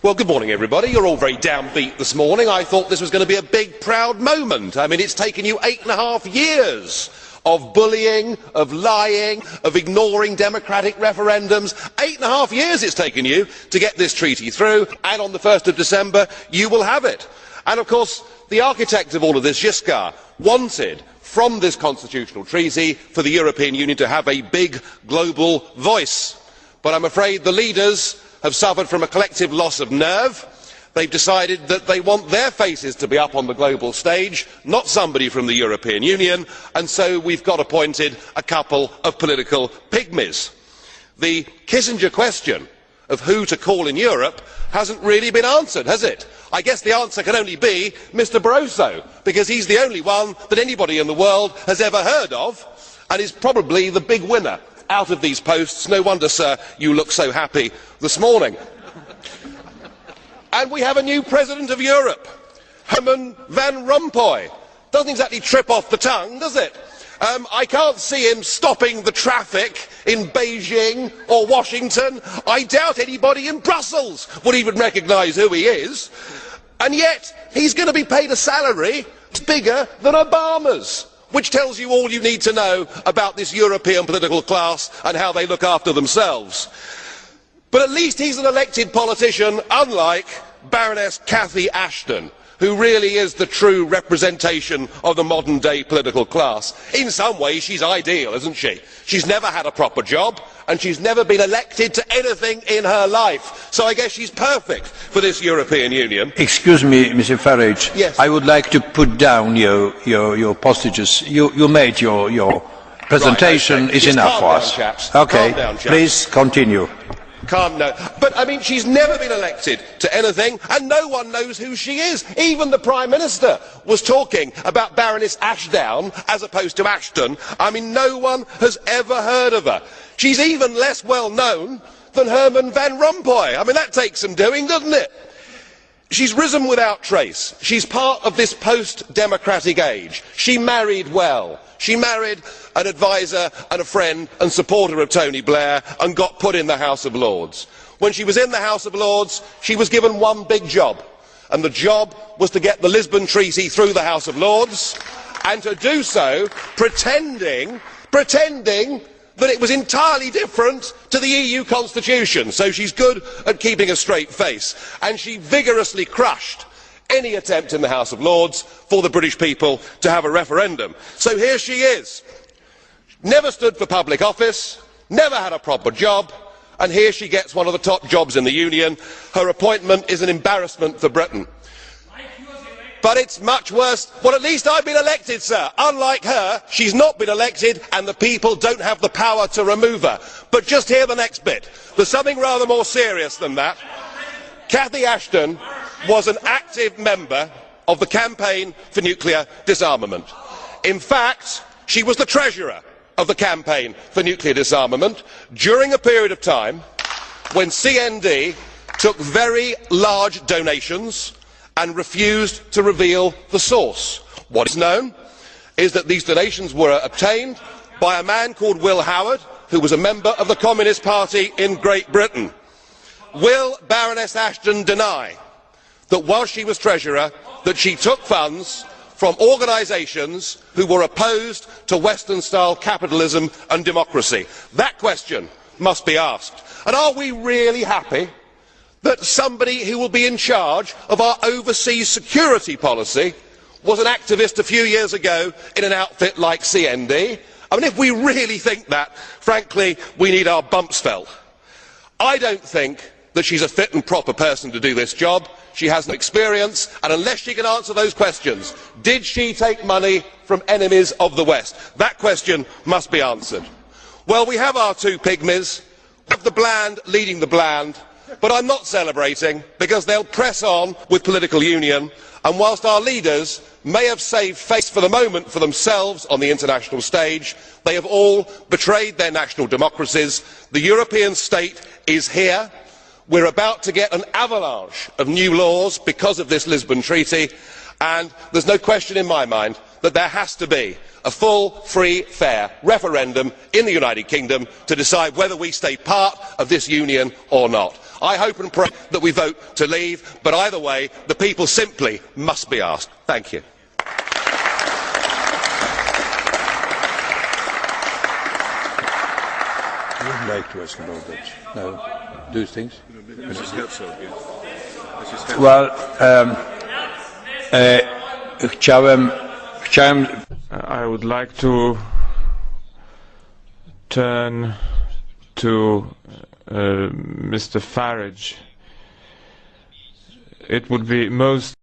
Well, good morning, everybody. You're all very downbeat this morning. I thought this was going to be a big, proud moment. I mean, it's taken you 8.5 years of bullying, of lying, of ignoring democratic referendums. 8.5 years it's taken you to get this treaty through, and on the 1st of December, you will have it. And, of course, the architect of all of this, Giscard, wanted from this constitutional treaty for the European Union to have a big global voice. But I'm afraid the leaders have suffered from a collective loss of nerve. They've decided that they want their faces to be up on the global stage, not somebody from the European Union, and so we've got appointed a couple of political pygmies. The Kissinger question of who to call in Europe hasn't really been answered, has it? I guess the answer can only be Mr Barroso, because he's the only one that anybody in the world has ever heard of, and is probably the big winner out of these posts. No wonder, sir, you look so happy this morning. And we have a new President of Europe, Herman Van Rompuy. Doesn't exactly trip off the tongue, does it? I can't see him stopping the traffic in Beijing or Washington. I doubt anybody in Brussels would even recognise who he is. And yet, he's going to be paid a salary bigger than Obama's, which tells you all you need to know about this European political class and how they look after themselves. But at least he's an elected politician, unlike Baroness Cathy Ashton, who really is the true representation of the modern day political class. In some ways she's ideal, isn't she? She's never had a proper job and she's never been elected to anything in her life. So I guess she's perfect for this European Union. Excuse me, Mr Farage. Yes. I would like to put down your postages. You made your presentation. Right, okay. Is Just enough for calm us. down, chaps. Okay, Calm down, chaps. please continue. Calm no. But I mean, she's never been elected to anything, and no one knows who she is. Even the Prime Minister was talking about Baroness Ashdown as opposed to Ashton. I mean, no one has ever heard of her. She's even less well known than Herman Van Rompuy. I mean, that takes some doing, doesn't it? She's risen without trace. She's part of this post-democratic age. She married well. She married an adviser and a friend and supporter of Tony Blair and got put in the House of Lords. When she was in the House of Lords, she was given one big job, and the job was to get the Lisbon Treaty through the House of Lords, and to do so pretending that it was entirely different to the EU constitution. So she's good at keeping a straight face, and she vigorously crushed any attempt in the House of Lords for the British people to have a referendum. So here she is, never stood for public office, never had a proper job, and here she gets one of the top jobs in the Union. Her appointment is an embarrassment for Britain. But it's much worse. Well, at least I've been elected, sir. Unlike her, she's not been elected, and the people don't have the power to remove her. But just hear the next bit. There's something rather more serious than that. Cathy Ashton was an active member of the campaign for nuclear disarmament. In fact, she was the treasurer of the campaign for nuclear disarmament during a period of time when CND took very large donations and refused to reveal the source. What is known is that these donations were obtained by a man called Will Howard, who was a member of the Communist Party in Great Britain. Will Baroness Ashton deny that while she was treasurer, that she took funds from organisations who were opposed to Western-style capitalism and democracy? That question must be asked. And are we really happy that somebody who will be in charge of our overseas security policy was an activist a few years ago in an outfit like CND? I mean, if we really think that, frankly, we need our bumps felt. I don't think that she's a fit and proper person to do this job. She has no experience, and unless she can answer those questions, did she take money from enemies of the West? That question must be answered. Well, we have our two pygmies, of the bland leading the bland, but I'm not celebrating, because they'll press on with political union, and whilst our leaders may have saved face for the moment for themselves on the international stage, they have all betrayed their national democracies. The European state is here. We're about to get an avalanche of new laws because of this Lisbon Treaty, and there's no question in my mind that there has to be a full, free, fair referendum in the United Kingdom to decide whether we stay part of this union or not. I hope and pray that we vote to leave, but either way, the people simply must be asked. Thank you. I would like to ask about that. No, do things. Well, chciałem. I would like to turn to Mr. Farage. It would be most